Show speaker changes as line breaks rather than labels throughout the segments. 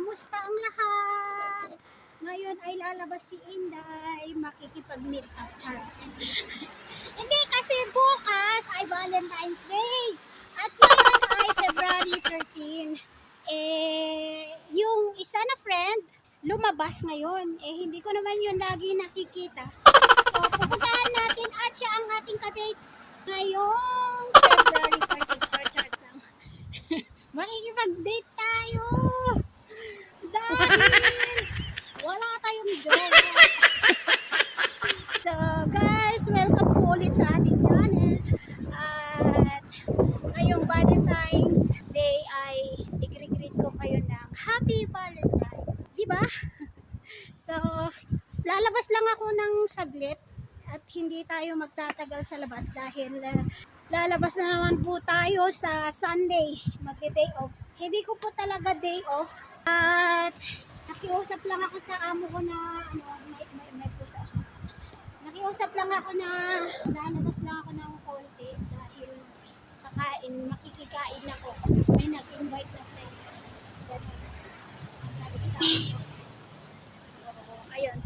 kamusta ang lahat? Ngayon ay lalabas si Inday, makikipag-meet up, char. Hindi kasi bukas ay Valentine's Day. At ngayon ay February 13. Yung isa na friend, lumabas ngayon. Hindi ko naman yun lagi nakikita. So, pupuntahan natin at siya ang ating kadate ngayong February 14. Char lang. Makikipag-date tayo. Dahil wala tayong jowa. So guys, welcome po ulit sa ating channel. At ngayong Valentine's Day ay i-greet ko kayo ng Happy Valentine's. Diba? So, lalabas lang ako ng saglit at hindi tayo magtatagal sa labas dahil lalabas na naman po tayo sa Sunday, magde-day off. Hindi ko po talaga day off. At nakiusap lang ako sa amo ko na may pusa. Nakiusap lang ako na lalabas lang ako ng konti dahil makikikain ako. May nag-invite na friend. Sabi ko sa amo. So, ayun.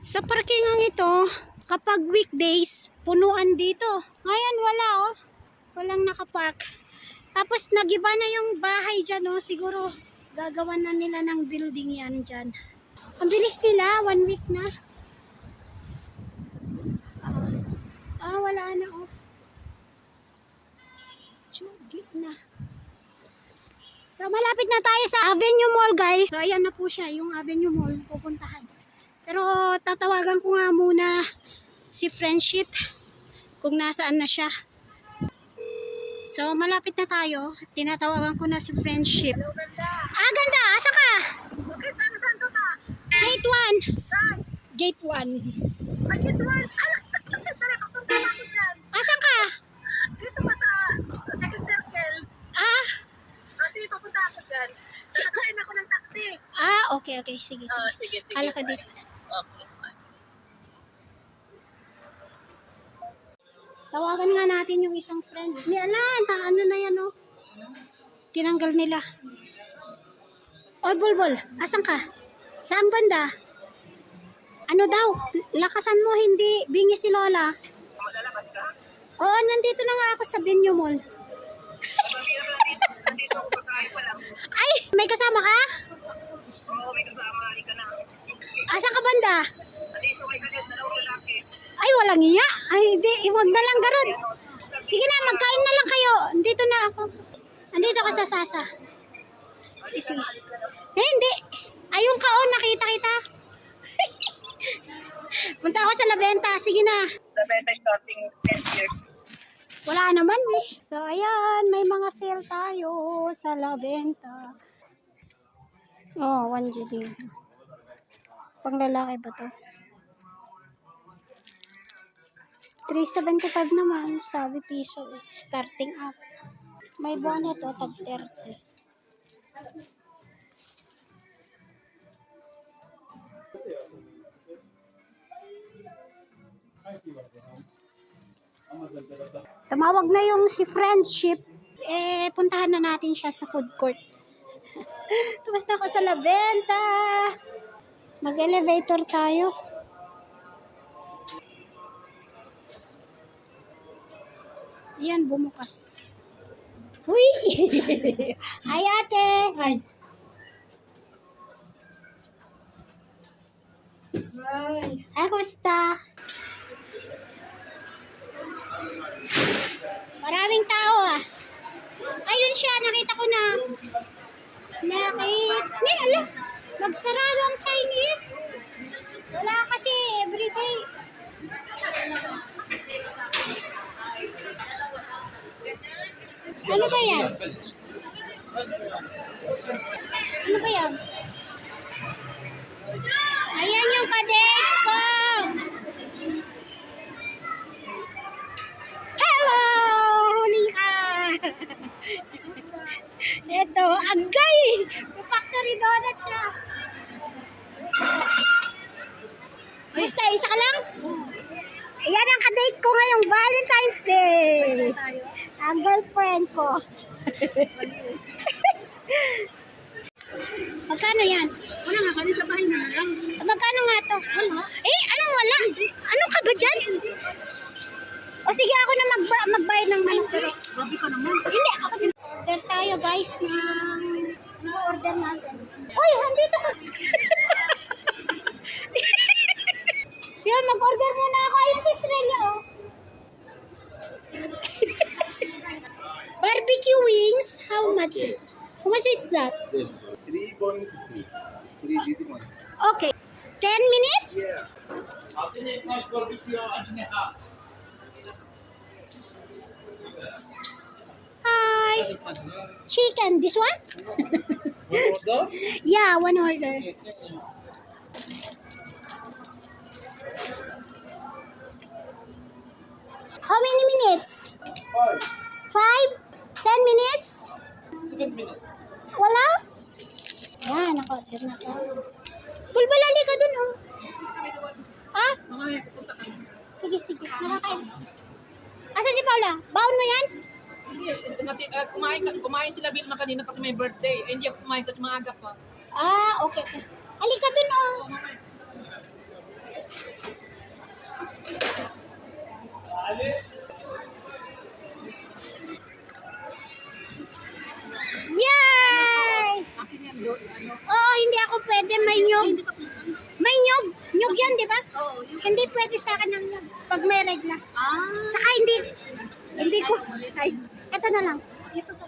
Sa parkingang ito, kapag weekdays, punuan dito. Ngayon wala oh. Walang nakapark. Tapos nagiba na yung bahay dyan oh. Siguro gagawan na nila ng building yan dyan. Ang bilis nila, 1 week na. Wala na oh. Chugit na. So malapit na tayo sa Avenue Mall guys. So ayan na po siya, yung Avenue Mall pupuntahan. Pero tatawagan ko nga muna si Friendship kung nasaan na siya. So malapit na tayo. Tinatawagan ko na si Friendship.
Hello, ganda.
Ganda! Asa ka?
Okay, saan to ta?
Gate 1.
Saan?
Gate 1.
Gate 1. Tara, papunta na ako dyan.
Asan ka?
Dito ba sa second circle? Kasi papunta ako dyan. Nakakain ako ng taxi.
Okay. Sige.
Sige.
Hala ka dito.
Okay.
Tawagan nga natin yung isang friend. Ni Alan, ano na yan oh. Tinanggal nila. Bulbul, asan ka? Saan banda? Ano daw? Lakasan mo, hindi bingi si Lola.
Malalabas ka?
Oo, nandito na nga ako sa Venue Mall.
Dito ako tayo pa lang.
Ay, may kasama ka?
Oo, may kasama. Halika na.
Asan ka banda?
Dito may kalit na lang lalaki.
Ay, walang iya. Ay, di, huwag na lang garod. Sige na, magkain na lang kayo. Andito na ako. Andito ka sa Sasa. Sige. Hindi. Ayun ka, nakita kita. Punta ako sa Labenta. Sige na.
The beta starting 10 years.
Wala naman eh. So, ayan. May mga sale tayo sa Labenta. 1 GD. Pang lalaki ba to? 375 naman. Sabi piso. Starting up. May bonnet o tag 30. Tumawag na yung si Friendship. Puntahan na natin siya sa food court. Tapos na ako sa Labenta. Mag-elevator tayo. Yan, bumukas. Uy! Hi, ate!
Hi.
Kamusta? Maraming tao ah. Ayun siya, nakita ko na. Ala, magsarado ang Chinese. Wala kasi, everyday. Ano ba yan? Ayan yung kadate ko. Hello! Huli ka! Ito, agay! May factory donut siya. Basta, isa ka lang? Yan ang kadate ko ngayong Valentine's Day. Ang girlfriend ko. Magkano yan?
Wala nga, kanina sa bahay na lang.
Magkano nga to?
Wala.
Eh, anong wala? Ano ka ba dyan? O sige, ako na magbayad ng manok.
Grabe ka naman.
Hindi, ako din. Order tayo guys ng... Ano order natin? Uy, andito ka. Siya, mag-order muna ako. Ayun si Estrella, oh. Barbecue wings, how much is... How much is that?
Yes, 3 going to 3. 3 GT one.
Okay. 10 minutes?
Yeah. आपने इतना स्कोर भी किया आज ने हाँ.
Hi. Chicken, this one? Yeah, one order. How many minutes? 5? 10 minutes?
7 minutes.
Wala? Yan, naka-order na to. Bulbalali ka dun, oh. Ah?
Mamaya, pupunta ka.
Sige, sige. Nakakain. Asa si Paula? Baon mo yan?
Kumain sila Vilma kanina kasi may birthday. Eh, hindi ako kumain kasi maaga pa.
Ah, okay. Halika dun, oh. Yay!
Akin yan doon. Ano?
Oo, hindi ako pwede. May nyog. May nyog. Nyog yan, di ba?
Oo, yung...
Hindi pwede sa akin ng nyog. Pag may regla.
Ah!
Tsaka hindi ko. Ay, eto na lang.
Ito sa...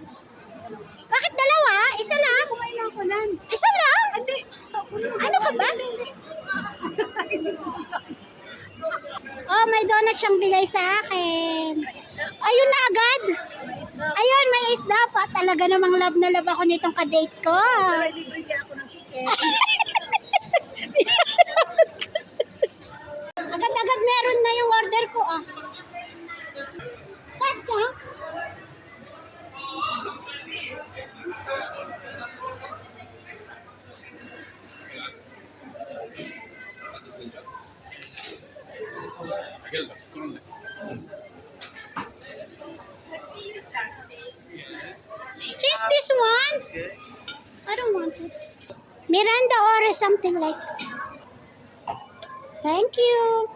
Bakit dalawa? Isa lang.
Kumain na ako nan.
Isa lang?
Hindi. Sa puno.
Ano ka ba? Oh, may donut siyang bigay sa akin. Ayun na agad. Ayun, may isda pa. Talaga namang love na love ako nitong kadate ko.
Para libre niya ako ng chicken.
Agad-agad meron na yung order ko, ah. Cut ka? Just this one? I don't want it. Miranda or something like. Thank you.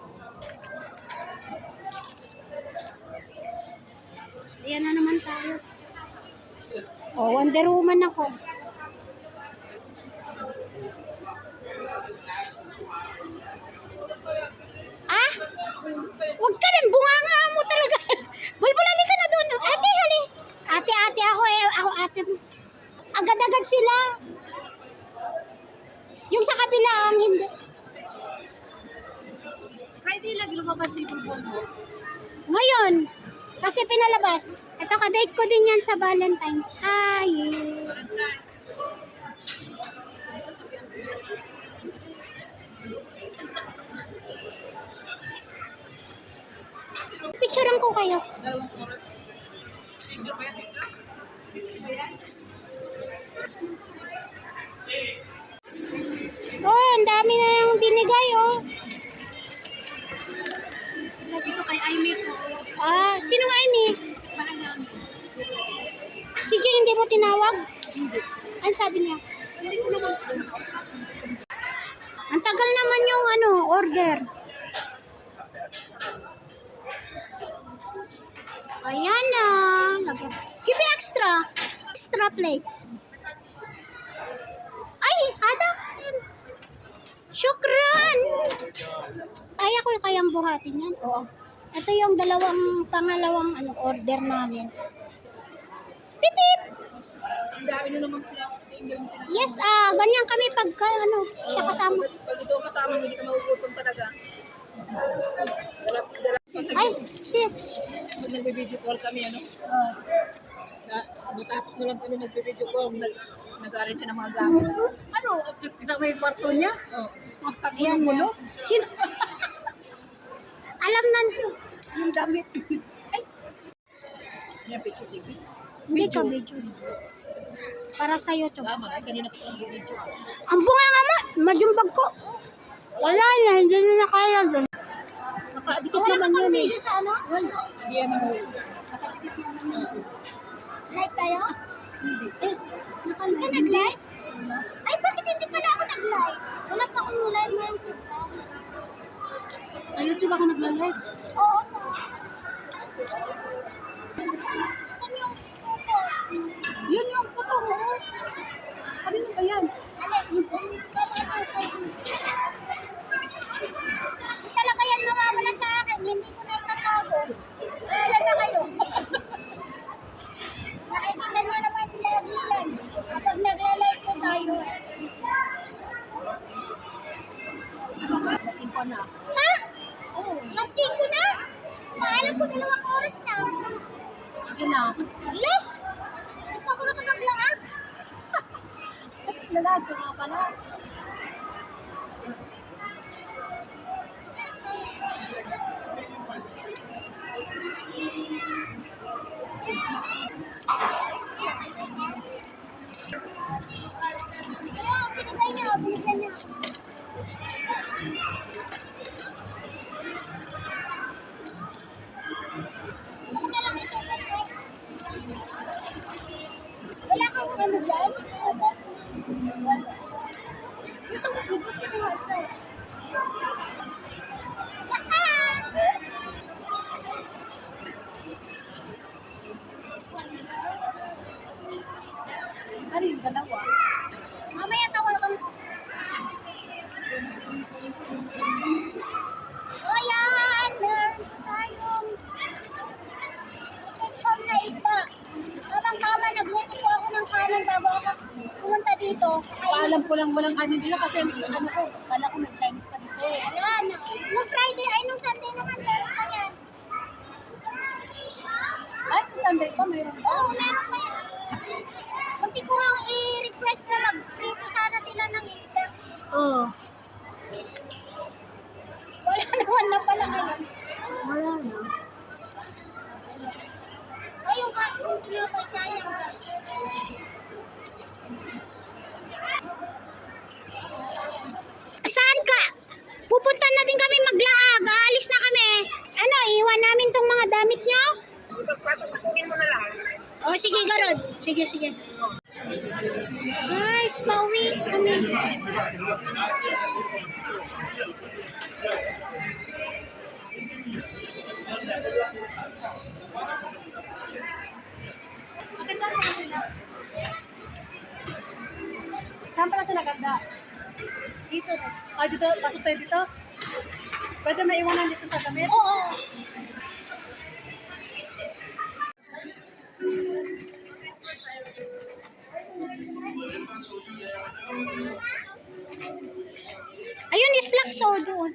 Ayan na naman tayo. Oh, Wonder Woman ako. Ah? Huwag ka rin, bunganga mo talaga. Bulbulali ka na doon. Ate, hali. Ate ako eh. Ako ate mo. Agad-agad sila. Yung sa kabila ang hindi.
Friday lang lumabas si Bulbul mo.
Ngayon, kasi pinalabas. Ito, kadate ko din yan sa Valentine's. Hi. Picturean ko kayo. Oh, ang dami na yung binigay, oh.
Dito kay Aimee to.
Ah, sino nga Amy?
Bahay namin.
Si Jay hindi mo tinawag?
Hindi.
Ano sabi niya?
Hindi ko naman ito nakausap.
Ang tagal naman yung order. Ayan na. Give me extra. Extra plate. Ay, ada. Shukran. Kaya ko kayang buhatin yan. Oo. Ito yung pangalawang order namin. Pip, pip.
Ang dami na naman pala.
Yes, ganyan kami pagka siya kasama.
Pag ito kasama mo, hindi ka magugutom talaga.
Ay, sis.
Pag nagbe-video call kami, ano?
Oh.
Matapos na lang kami nagbe-video call, nag-arrange siya ng mga gamit. Ano? Kita mo yung kwarto niya? Oo.
Ayan mo. Sino? Alam na
Yung damit. Ay! Yan, picture TV.
Hindi ka video. Para sa'yo to.
Tama, kanina ko lang video.
Ang bunga nga mo, majumbag ko. Wala na, hindi na kaya doon.
Nakadikit naman yun eh.
Video sa ano?
Hindi yan mo.
Live tayo?
Hindi.
Ka nag-live? Ay, bakit hindi pala ako nag-live? Wala pa akong live ngayon.
Sa YouTube ako nagla-live.
Oo, saan yung photo?
Yun yung photo mo. Kanino ba yan?
Talaga yan mawawala sa akin. Hindi ko na itatago. Wala na kayo. Nakikita nyo naman lagi yan. Kapag nagla-live po tayo.
Kasing ko na.
Ha? Mas 5 na? Maalam ko 2 oras na.
Sige na.
Hala? Hindi pa ako nakapaglaag.
Lalag ka nga pala.
Binigay niya, binigyan niya. Ako na lang isa. Wala kang ano dyan? Wala.
Gusto mo bubot ka nga siya. Ano yung dalawa?
Mamaya tawagan ko. O yan, meron tayong take-home na isda. Tamang-tama, nagluto po ako ng kanin bago ako pumunta dito.
Paalam ko lang walang kanin dito kasi ano ko, kala ko nag-Chinese pa dito eh.
Ayan, nung Friday ay nung Sunday naman meron pa yan.
Ay, sa Sunday pa mayroon pa.
Oo, meron pa yan. Munti ko nga i-request na mag-prito sana sila ng isda.
Oo.
Wala naman na pala ngayon.
Wala na.
Ay, yung tinapay sayang guys. Saan ka? Pupunta na din kami maglaag. Aalis na kami. Ano, iwan namin tong mga damit nyo? O, sige, Garod. Sige, sige. Guys, pauwi kami.
Saan pala sila ganda?
Dito na.
Ah, dito, pasok tayo dito? Pwede maiwanan dito sa damit?
Oo. Ayun, islak so doon.